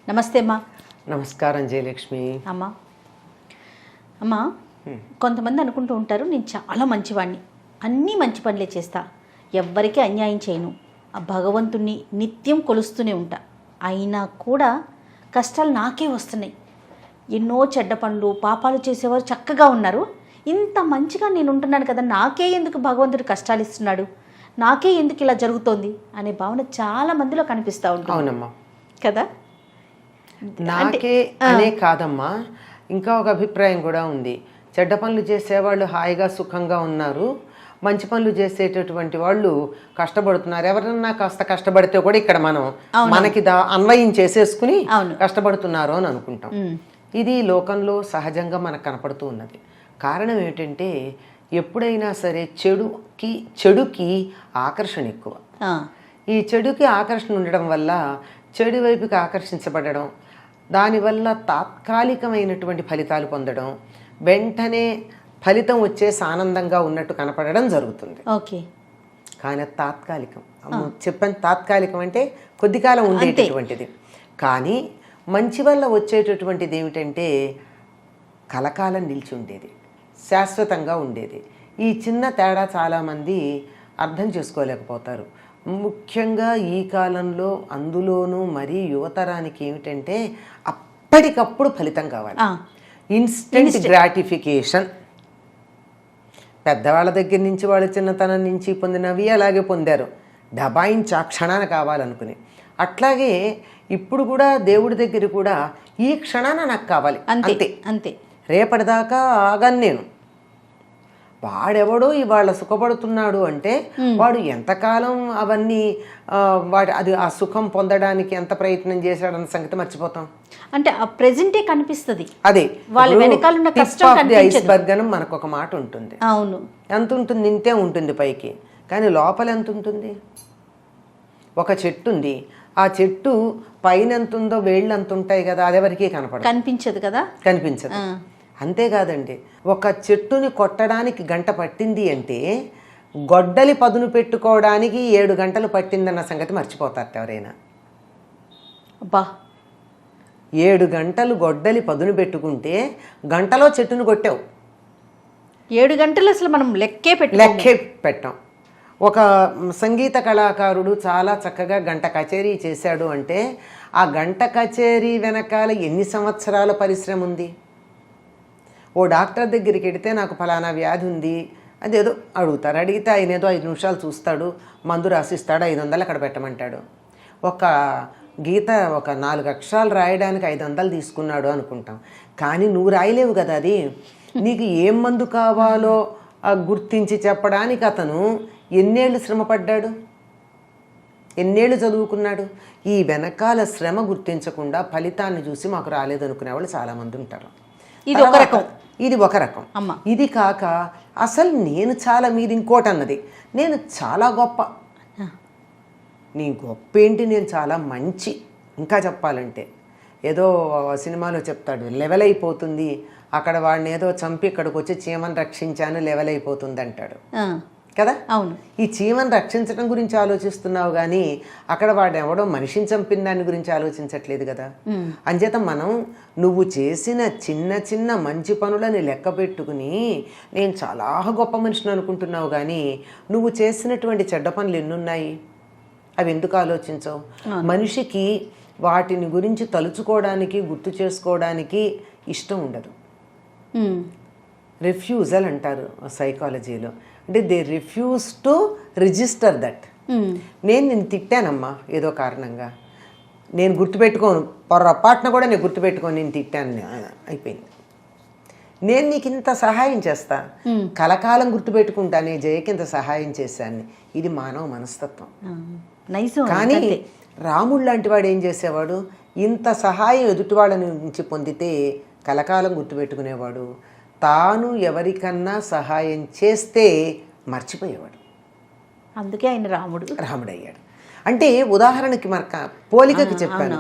నమస్తే అమ్మా. నమస్కారం జయలక్ష్మి. అమ్మా అమ్మా కొంతమంది అనుకుంటూ ఉంటారు, నేను చాలా మంచివాడిని, అన్నీ మంచి పనులే చేస్తా, ఎవ్వరికీ అన్యాయం చేయను, ఆ భగవంతుణ్ణి నిత్యం కొలుస్తూనే ఉంటా, అయినా కూడా కష్టాలు నాకే వస్తున్నాయి. ఎన్నో చెడ్డ పనులు పాపాలు చేసేవారు చక్కగా ఉన్నారు, ఇంత మంచిగా నేను ఉంటున్నాను కదా, నాకే ఎందుకు భగవంతుడు కష్టాలు ఇస్తున్నాడు, నాకే ఎందుకు ఇలా జరుగుతోంది అనే భావన చాలా మందిలో కనిపిస్తూ ఉంటుంది. అవునమ్మా కదా. నాకే అనే కాదమ్మా, ఇంకా ఒక అభిప్రాయం కూడా ఉంది. చెడ్డ పనులు చేసేవాళ్ళు హాయిగా సుఖంగా ఉన్నారు, మంచి పనులు చేసేటటువంటి వాళ్ళు కష్టపడుతున్నారు. ఎవరన్నా కాస్త కష్టపడితే కూడా ఇక్కడ మనం మనకి అన్వయం చేసేసుకుని కష్టపడుతున్నారు అని అనుకుంటాం. ఇది లోకంలో సహజంగా మనకు కనపడుతూ ఉన్నది. కారణం ఏంటంటే ఎప్పుడైనా సరే చెడుకి ఆకర్షణ ఎక్కువ. ఈ చెడుకి ఆకర్షణ ఉండడం వల్ల చెడు వైపుకి ఆకర్షించబడడం, దానివల్ల తాత్కాలికమైనటువంటి ఫలితాలు పొందడం, వెంటనే ఫలితం వచ్చేసి ఆనందంగా ఉన్నట్టు కనపడడం జరుగుతుంది. ఓకే, కానీ తాత్కాలికం. చెప్పాను, తాత్కాలికం అంటే కొద్ది కాలం ఉండేటటువంటిది. కానీ మంచి వల్ల వచ్చేటటువంటిది ఏమిటంటే కలకాలం నిలిచి ఉండేది, శాశ్వతంగా ఉండేది. ఈ చిన్న తేడా చాలామంది అర్థం చేసుకోలేకపోతారు. ముఖ్యంగా ఈ కాలంలో, అందులోనూ మరీ యువతరానికి ఏమిటంటే అప్పటికప్పుడు ఫలితం కావాలి, ఇన్స్టెంట్ గ్రాటిఫికేషన్. పెద్దవాళ్ళ దగ్గర నుంచి, వాళ్ళ చిన్నతనం నుంచి పొందినవి అలాగే పొందారు, డబాయించి ఆ క్షణాన కావాలనుకుని. అట్లాగే ఇప్పుడు కూడా దేవుడి దగ్గర కూడా ఈ క్షణాన నాకు కావాలి అంతే అంతే, రేపటిదాకా ఆగను నేను. వాడెవడో ఇవాళ సుఖపడుతున్నాడు అంటే వాడు ఎంతకాలం అవన్నీ అది ఆ సుఖం పొందడానికి ఎంత ప్రయత్నం చేశాడన్న సంగతి మర్చిపోతాం. అంటే ఆ ప్రెజెంటే కనిపిస్తుంది, అదే వాళ్ళ వెనకాల ఐస్బర్గ్ అని మనకు ఒక మాట ఉంటుంది. అవును, ఎంత ఉంటుంది? ఇంతే ఉంటుంది పైకి, కానీ లోపల ఎంత ఉంటుంది? ఒక చెట్టు ఉంది, ఆ చెట్టు పైన ఎంత ఉందో వేళ్ళు అంత ఉంటాయి కదా, అదెవరికి కనిపించదు కదా, కనిపించదు. అంతేకాదండి, ఒక చెట్టుని కొట్టడానికి గంట పట్టింది అంటే గొడ్డలి పదును పెట్టుకోవడానికి 7 గంటలు పట్టిందన్న సంగతి మర్చిపోతారు ఎవరైనా. అబ్బా, 7 గంటలు గొడ్డలి పదును పెట్టుకుంటే గంటలో చెట్టును కొట్టావు. 7 గంటలు అసలు మనం లెక్కే పెట్టాం. ఒక సంగీత కళాకారుడు చాలా చక్కగా గంట కచేరీ చేశాడు అంటే ఆ గంట కచేరీ వెనకాల ఎన్ని సంవత్సరాల పరిశ్రమ ఉంది. ఓ డాక్టర్ దగ్గరికి వెడితే నాకు ఫలానా వ్యాధి ఉంది అదేదో అడుగుతారు, అడిగితే ఆయన ఏదో 5 నిమిషాలు చూస్తాడు, మందు రాసిస్తాడు, 500 అక్కడ పెట్టమంటాడు. ఒక గీత ఒక 4 అక్షరాలు రాయడానికి 500 తీసుకున్నాడు అనుకుంటాం, కానీ నువ్వు రాయలేవు కదా అది. నీకు ఏం మందు కావాలో గుర్తించి చెప్పడానికి అతను ఎన్నేళ్ళు శ్రమపడ్డాడు, ఎన్నేళ్ళు చదువుకున్నాడు. ఈ వెనకాల శ్రమ గుర్తించకుండా ఫలితాన్ని చూసి మాకు రాలేదనుకునే వాళ్ళు చాలామంది ఉంటారు. ఇది ఒక రకం. ఇది కాక అసలు నేను చాలా, మీరు ఇంకోటి అన్నది, నేను చాలా గొప్ప. నీ గొప్ప ఏంటి? నేను చాలా మంచి. ఇంకా చెప్పాలంటే ఏదో సినిమాలో చెప్తాడు, లెవెల్ అయిపోతుంది, అక్కడ వాడిని ఏదో చంపి ఇక్కడికి వచ్చి చీమను రక్షించాను, లెవెల్ అయిపోతుంది అంటాడు కదా. అవును, ఈ చీమను రక్షించడం గురించి ఆలోచిస్తున్నావు కానీ అక్కడ వాడు ఎవడో మనిషిని చంపిన దాని గురించి ఆలోచించట్లేదు కదా. అంచేత మనం నువ్వు చేసిన చిన్న చిన్న మంచి పనులని లెక్క పెట్టుకుని నేను చాలా గొప్ప మనిషిని అనుకుంటున్నావు కానీ నువ్వు చేసినటువంటి చెడ్డ పనులు ఎన్నున్నాయి, అవి ఎందుకు ఆలోచించవు? మనిషికి వాటిని గురించి తలుచుకోవడానికి, గుర్తు చేసుకోవడానికి ఇష్టం ఉండదు. రిఫ్యూజల్ అంటారు సైకాలజీలో, అంటే they refuse to register that. నేను నిన్ను తిట్టానమ్మా ఏదో కారణంగా, నేను గుర్తుపెట్టుకోను, పొరపాటున కూడా నేను గుర్తుపెట్టుకోను, నేను తిట్టాను అయిపోయింది. నేను నీకు ఇంత సహాయం చేస్తా, కలకాలం గుర్తుపెట్టుకుంటానే జయకి ఇంత సహాయం చేశాను. ఇది మానవ మనస్తత్వం. కానీ రాముడు లాంటి వాడు ఏం చేసేవాడు, ఇంత సహాయం ఎదుటివాళ్ళ నుంచి పొందితే కలకాలం గుర్తుపెట్టుకునేవాడు, తాను ఎవరికన్నా సహాయం చేస్తే మర్చిపోయేవాడు. అందుకే ఆయన రాముడు అయ్యాడు. అంటే ఉదాహరణకి మనకు పోలికకి చెప్పాను,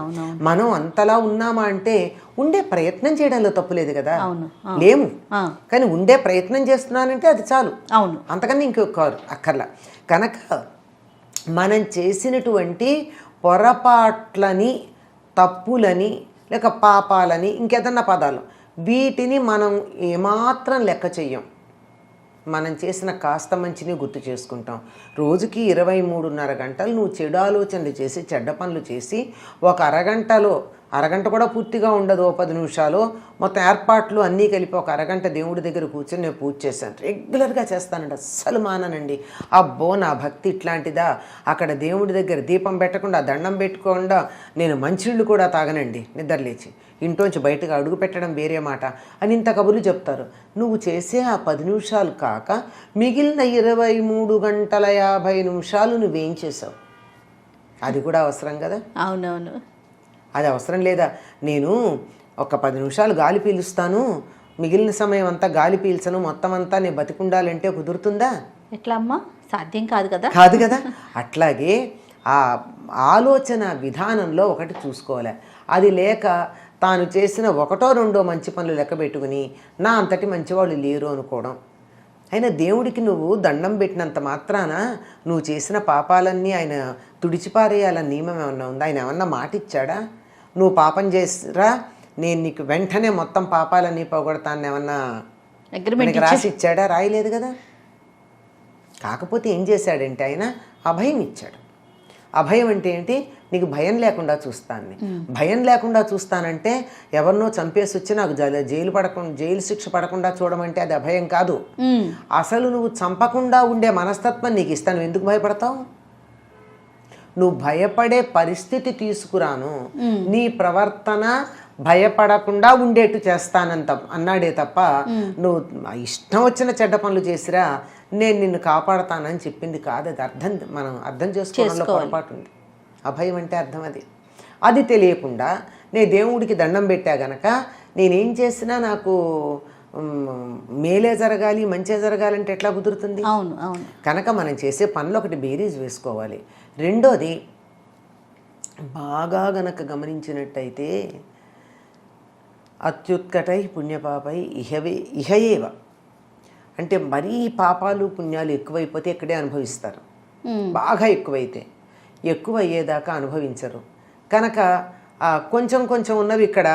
మనం అంతలా ఉన్నామా అంటే ఉండే ప్రయత్నం చేయడంలో తప్పులేదు కదా, లేము, కానీ ఉండే ప్రయత్నం చేస్తున్నానంటే అది చాలు, అంతకన్నా ఇంకొక అక్కర్లా. కనుక మనం చేసినటువంటి పొరపాట్లని తప్పులని లేక పాపాలని ఇంకేదన్నా పదాలు, వీటిని మనం ఏమాత్రం లెక్క చెయ్యం. మనం చేసిన కాస్త మంచిని గుర్తు చేసుకుంటాం. రోజుకి 23.5 గంటలు నువ్వు చెడు ఆలోచనలు చేసి చెడ్డ పనులు చేసి ఒక అరగంట కూడా పూర్తిగా ఉండదు, 10 నిమిషాలు మొత్తం ఏర్పాట్లు అన్నీ కలిపి ఒక అరగంట దేవుడి దగ్గర కూర్చొని నేను పూజ చేశాను, రెగ్యులర్గా చేస్తానండి, అస్సలు మాననండి. అబ్బో నా భక్తి ఇట్లాంటిదా, అక్కడ దేవుడి దగ్గర దీపం పెట్టకుండా దండం పెట్టుకోకుండా నేను మంచిళ్ళు కూడా తాగనండి నిద్రలేచి, ఇంట్లోంచి బయటకు అడుగు పెట్టడం వేరే మాట అని ఇంత కబుర్లు చెప్తారు. నువ్వు చేసే ఆ 10 నిమిషాలు కాక మిగిలిన 23 గంటల 50 నిమిషాలు నువ్వేం చేసావు? అది కూడా అవసరం కదా. అవునవును, అది అవసరం లేదా? నేను ఒక 10 నిమిషాలు గాలి పీలుస్తాను, మిగిలిన సమయం అంతా గాలి పీల్చను, మొత్తం అంతా నేను బతికుండాలంటే కుదురుతుందా? ఎట్లా అమ్మా, సాధ్యం కాదు కదా. కాదు కదా. అట్లాగే ఆ ఆలోచన విధానంలో ఒకటి చూసుకోవాలి. అది లేక తాను చేసిన 1-2 మంచి పనులు లెక్క పెట్టుకుని నా అంతటి మంచివాళ్ళు లేరు అనుకోవడం. అయినా దేవుడికి నువ్వు దండం పెట్టినంత మాత్రాన నువ్వు చేసిన పాపాలన్నీ ఆయన తుడిచిపారేయాలని నియమం ఏమన్నా ఉందా? ఆయన ఏమన్నా మాట ఇచ్చాడా? నువ్వు పాపం చేసిరా నేను నీకు వెంటనే మొత్తం పాపాలన్నీ పోగొడతాను ఏమన్నా అగ్రిమెంట్ రాసి ఇచ్చాడా? రాయలేదు కదా. కాకపోతే ఏం చేశాడంటే ఆయన అభయం ఇచ్చాడు. అభయం అంటే ఏంటి? నీకు భయం లేకుండా చూస్తాను. భయం లేకుండా చూస్తానంటే ఎవరినో చంపేసి వచ్చి నాకు జైలు శిక్ష పడకుండా చూడమంటే అది అభయం కాదు. అసలు నువ్వు చంపకుండా ఉండే మనస్తత్వం నీకు ఇస్తాను, ఎందుకు భయపడతావు? నువ్వు భయపడే పరిస్థితి తీసుకురాను, నీ ప్రవర్తన భయపడకుండా ఉండేట్టు చేస్తానంత అన్నాడే తప్ప నువ్వు ఇష్టం వచ్చిన చెడ్డ పనులు చేసిరా నేను నిన్ను కాపాడతానని చెప్పింది కాదు. అది మనం అర్థం చేసుకోవడంలో పొరపాటు ఉంది. అభయం అంటే అర్థం అది తెలియకుండా నేను దేవుడికి దండం పెట్టా గనక నేనేం చేసినా నాకు మేలే జరగాలి మంచే జరగాలంటే ఎట్లా కుదురుతుంది? అవును అవును. కనుక మనం చేసే పనులు ఒకటి బేరీజ్ వేసుకోవాలి. రెండోది, బాగా గనక గమనించినట్టయితే అత్యుత్కటై పుణ్యపాపై ఇహయేవ అంటే మరీ పాపాలు పుణ్యాలు ఎక్కువైపోతే ఇక్కడే అనుభవిస్తారు. బాగా ఎక్కువ అయ్యేదాకా అనుభవించరు. కనుక కొంచెం కొంచెం ఉన్నవి ఇక్కడ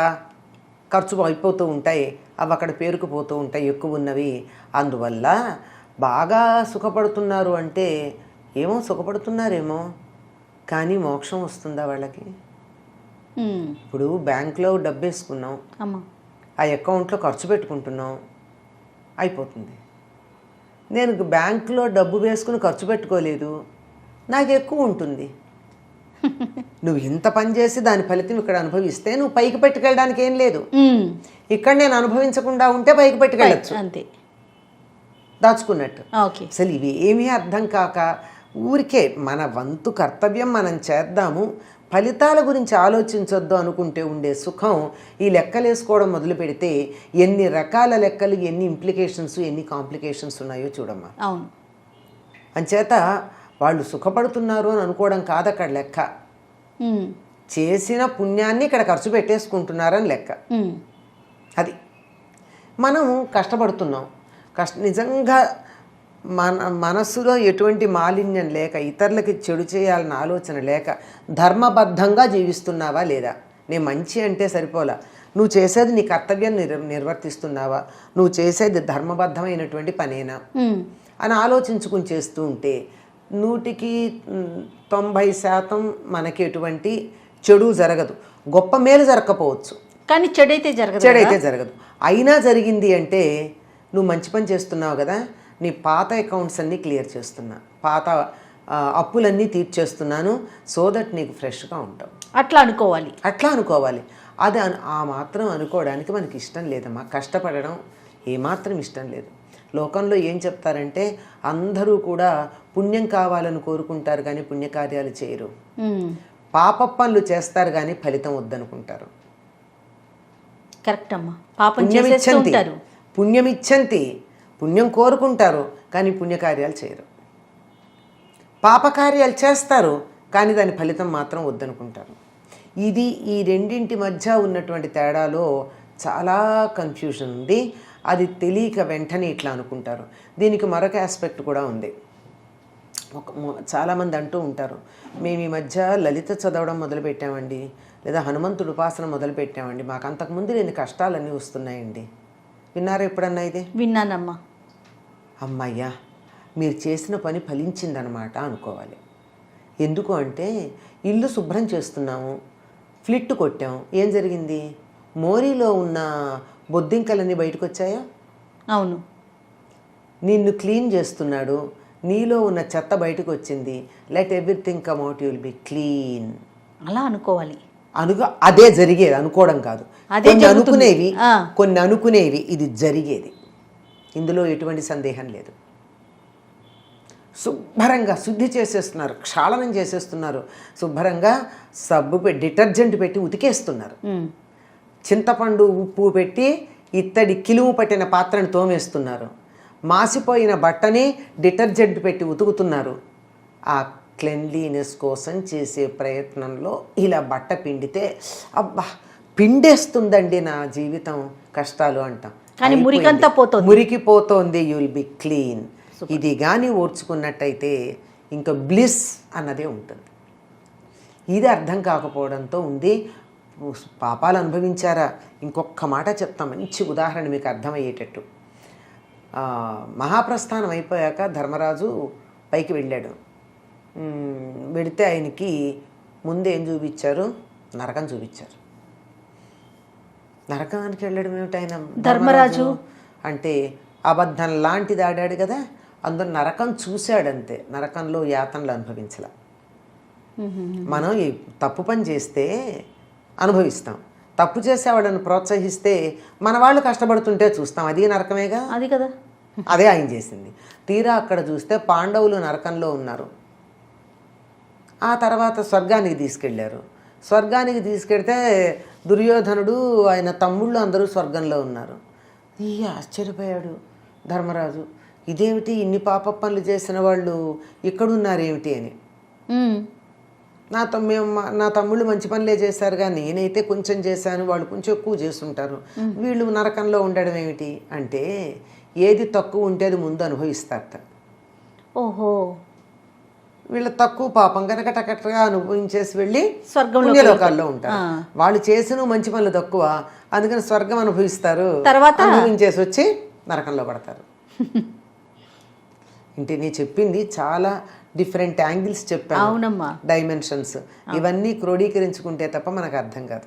ఖర్చు అయిపోతూ ఉంటాయి, అవి అక్కడ పేరుకుపోతూ ఉంటాయి ఎక్కువ ఉన్నవి. అందువల్ల బాగా సుఖపడుతున్నారు అంటే ఏమో సుఖపడుతున్నారేమో, కానీ మోక్షం వస్తుందా వాళ్ళకి? ఇప్పుడు బ్యాంకులో డబ్బు వేసుకున్నాం, ఆ అకౌంట్లో ఖర్చు పెట్టుకుంటున్నాం, అయిపోతుంది. నేను బ్యాంకులో డబ్బు వేసుకుని ఖర్చు పెట్టుకోలేదు, నాకు ఎక్కువ ఉంటుంది. నువ్వు ఇంత పని చేసి దాని ఫలితం ఇక్కడ అనుభవిస్తే నువ్వు పైకి పెట్టుకెళ్ళడానికి ఏం లేదు. ఇక్కడ నేను అనుభవించకుండా ఉంటే పైకి పెట్టుకెళ్ళచ్చు, అంతే, దాచుకున్నట్టు. అసలు ఇవి ఏమీ అర్థం కాక ఊరికే మన వంతు కర్తవ్యం మనం చేద్దాము, ఫలితాల గురించి ఆలోచించొద్దు అనుకుంటే ఉండే సుఖం ఈ లెక్కలు వేసుకోవడం మొదలు పెడితే ఎన్ని రకాల లెక్కలు, ఎన్ని ఇంప్లికేషన్స్, ఎన్ని కాంప్లికేషన్స్ ఉన్నాయో చూడమ్మా. అవును. అంచేత వాళ్ళు సుఖపడుతున్నారు అని అనుకోవడం కాదు అక్కడ లెక్క, చేసిన పుణ్యాన్ని ఇక్కడ ఖర్చు పెట్టేసుకుంటున్నారని లెక్క. అది మనం కష్టపడుతున్నాం, నిజంగా మనస్సులో ఎటువంటి మాలిన్యం లేక, ఇతరులకి చెడు చేయాలన్న ఆలోచన లేక ధర్మబద్ధంగా జీవిస్తున్నావా లేదా? నేను మంచి అంటే సరిపోలా, నువ్వు చేసేది నీ కర్తవ్యం నిర్వర్తిస్తున్నావా, నువ్వు చేసేది ధర్మబద్ధమైనటువంటి పనేనా అని ఆలోచించుకుని చేస్తూ ఉంటే 100% మనకి ఎటువంటి చెడు జరగదు. గొప్ప మేలు జరగకపోవచ్చు, కానీ చెడైతే జరగదు. అయినా జరిగింది అంటే నువ్వు మంచి పని చేస్తున్నావు కదా, నీ పాత అకౌంట్స్ అన్నీ క్లియర్ చేస్తున్నా, పాత అప్పులన్నీ తీర్చేస్తున్నాను, సో దట్ నీకు ఫ్రెష్గా ఉంటావు. అట్లా అనుకోవాలి. అది ఆ మాత్రం అనుకోవడానికి మనకి ఇష్టం లేదమ్మా. కష్టపడడం ఏమాత్రం ఇష్టం లేదు. లోకంలో ఏం చెప్తారంటే అందరూ కూడా పుణ్యం కావాలని కోరుకుంటారు కానీ పుణ్యకార్యాలు చేయరు, పాప పనులు చేస్తారు కానీ ఫలితం వద్దనుకుంటారు. కరెక్ట్ అమ్మా. పుణ్యమిచ్చంతి, పుణ్యం కోరుకుంటారు కానీ పుణ్యకార్యాలు చేయరు. పాపకార్యాలు చేస్తారు కానీ దాని ఫలితం మాత్రం వద్దనుకుంటారు. ఇది ఈ రెండింటి మధ్య ఉన్నటువంటి తేడాలో చాలా కన్ఫ్యూజన్ ఉంది. అది తెలియక వెంటనే ఇట్లా అనుకుంటారు. దీనికి మరొక ఆస్పెక్ట్ కూడా ఉంది. చాలామంది అంటూ ఉంటారు, మేము ఈ మధ్య లలిత చదవడం మొదలుపెట్టామండి, లేదా హనుమంతుడు ఉపాసన మొదలుపెట్టామండి, మాకు అంతకుముందు లేని కష్టాలన్నీ వస్తున్నాయండి. విన్నారా ఎప్పుడన్నా ఇది? విన్నానమ్మా. అమ్మయ్యా, మీరు చేసిన పని ఫలించిందనమాట అనుకోవాలి. ఎందుకు అంటే ఇల్లు శుభ్రం చేస్తున్నాము, ఫ్లిట్ కొట్టాం, ఏం జరిగింది? మోరీలో ఉన్న బొద్దింకలన్నీ బయటకు వచ్చాయా? అవును. నిన్ను క్లీన్ చేస్తున్నాడు, నీలో ఉన్న చెత్త బయటకు వచ్చింది. Let everything come out, you will be clean. అలా అనుకోవాలి. అదే జరిగేది, అనుకోవడం కాదు. కొన్ని అనుకునేవి ఇది జరిగేది, ఇందులో ఎటువంటి సందేహం లేదు. శుభ్రంగా శుద్ధి చేసేస్తున్నారు, క్షాళనం చేసేస్తున్నారు, శుభ్రంగా సబ్బు డిటర్జెంట్ పెట్టి ఉతికేస్తున్నారు, చింతపండు ఉప్పు పెట్టి ఇత్తడి కిలుము పట్టిన పాత్రను తోమేస్తున్నారు, మాసిపోయిన బట్టని డిటర్జెంట్ పెట్టి ఉతుకుతున్నారు. ఆ క్లెన్లీనెస్ కోసం చేసే ప్రయత్నంలో ఇలా బట్ట పిండితే అబ్బా పిండేస్తుందండి నా జీవితం, కష్టాలు అంటాం, కానీ మురికంతా పోతుంది, మురికిపోతోంది, యు విల్ బి క్లీన్. ఇది కానీ ఓర్చుకున్నట్టయితే ఇంకా బ్లిస్ అన్నదే ఉంటుంది. ఇది అర్థం కాకపోవడంతో ఉంది. పాపాలు అనుభవించారా? ఇంకొక మాట చెప్తాం, మంచి ఉదాహరణ మీకు అర్థమయ్యేటట్టు. మహాప్రస్థానం అయిపోయాక ధర్మరాజు పైకి వెళ్ళాడు. వెళితే ఆయనకి ముందు ఏం చూపించారు? నరకం చూపించారు. నరకానికి వెళ్ళడం ఏమిటి? ఆయన ధర్మరాజు అంటే అబద్ధం లాంటిది ఆడాడు కదా, అందులో నరకం చూశాడంతే, నరకంలో యాతనలు అనుభవించలే. మనం ఈ తప్పు పని చేస్తే అనుభవిస్తాం, తప్పు చేసేవాళ్ళని ప్రోత్సహిస్తే మన వాళ్ళు కష్టపడుతుంటే చూస్తాం, అది నరకమేగా. అది కదా, అదే ఆయన చేసింది. తీరా అక్కడ చూస్తే పాండవులు నరకంలో ఉన్నారు. ఆ తర్వాత స్వర్గానికి తీసుకెళ్ళారు. స్వర్గానికి తీసుకెళ్తే దుర్యోధనుడు ఆయన తమ్ముళ్ళు అందరూ స్వర్గంలో ఉన్నారు. ఆశ్చర్యపోయాడు ధర్మరాజు, ఇదేమిటి ఇన్ని పాప పనులు చేసిన వాళ్ళు ఇక్కడున్నారేమిటి అని. నా తమ్ముళ్ళు మంచి పనులే చేశారు, కానీ నేనైతే కొంచెం చేశాను, వాళ్ళు కొంచెం ఎక్కువ చేస్తుంటారు, వీళ్ళు నరకంలో ఉండడం ఏమిటి అంటే ఏది తక్కువ ఉంటే అది ముందు అనుభవిస్తారట. ఓహో, వీళ్ళు తక్కువ పాపం కనుక టకటగా అనుభవించేసి వెళ్ళి స్వర్గంలో ఉంటారు. వాళ్ళు చేసిన మంచి పనులు తక్కువ, అందుకని స్వర్గం అనుభవిస్తారు, తర్వాత అనుభవించేసి వచ్చి నరకంలో పడతారు. ఇంటి నీ చెప్పింది చాలా డిఫరెంట్ యాంగిల్స్ చెప్పాను. అవునమ్మా, డైమెన్షన్స్ ఇవన్నీ క్రోడీకరించుకుంటే తప్ప మనకు అర్థం కాదు.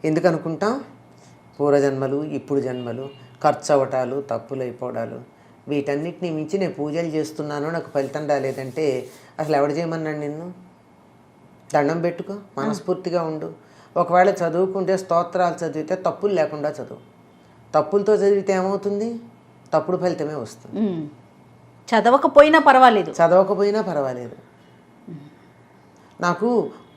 ఎందుకు అనుకుంటాం? పూర్వజన్మలు, ఇప్పుడు జన్మలు, ఖర్చు అవటాలు, తప్పులు అయిపోవడాలు, వీటన్నిటిని మించి నేను పూజలు చేస్తున్నాను, నాకు ఫలితం రాలేదంటే అసలు ఎవడు చేయమన్నాడు నిన్ను? దండం పెట్టుకో, మనస్ఫూర్తిగా ఉండు. ఒకవేళ చదువుకుంటే స్తోత్రాలు చదివితే తప్పులు లేకుండా చదువు. తప్పులతో చదివితే ఏమవుతుంది? తప్పుడు ఫలితమే వస్తుంది. చదవకపోయినా పర్వాలేదు. నాకు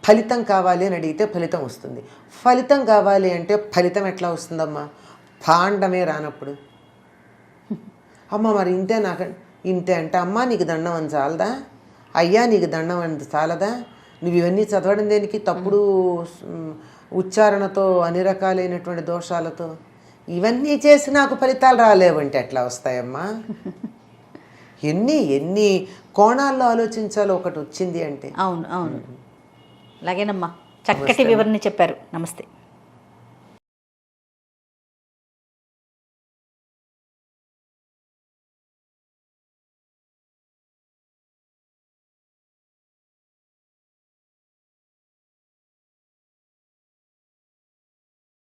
ఫలితం కావాలి అని అడిగితే ఫలితం వస్తుంది. ఫలితం కావాలి అంటే ఫలితం ఎట్లా వస్తుందమ్మా? భాండమే రానప్పుడు. అమ్మ మరి ఇంతే అంటే అమ్మ నీకు దండం అని చాలదా? అయ్యా నీకు దండం అని చాలదా? నువ్వు ఇవన్నీ చదవడం దేనికి? తప్పుడు ఉచ్చారణతో, అన్ని రకాలైనటువంటి దోషాలతో ఇవన్నీ చేసి నాకు ఫలితాలు రాలేవంటే ఎట్లా వస్తాయమ్మా? ఎన్ని కోణాల్లో ఆలోచించాలో ఒకటి వచ్చింది అంటే. అవును, అలాగేనమ్మా, చక్కటి వివరణ చెప్పారు. నమస్తే.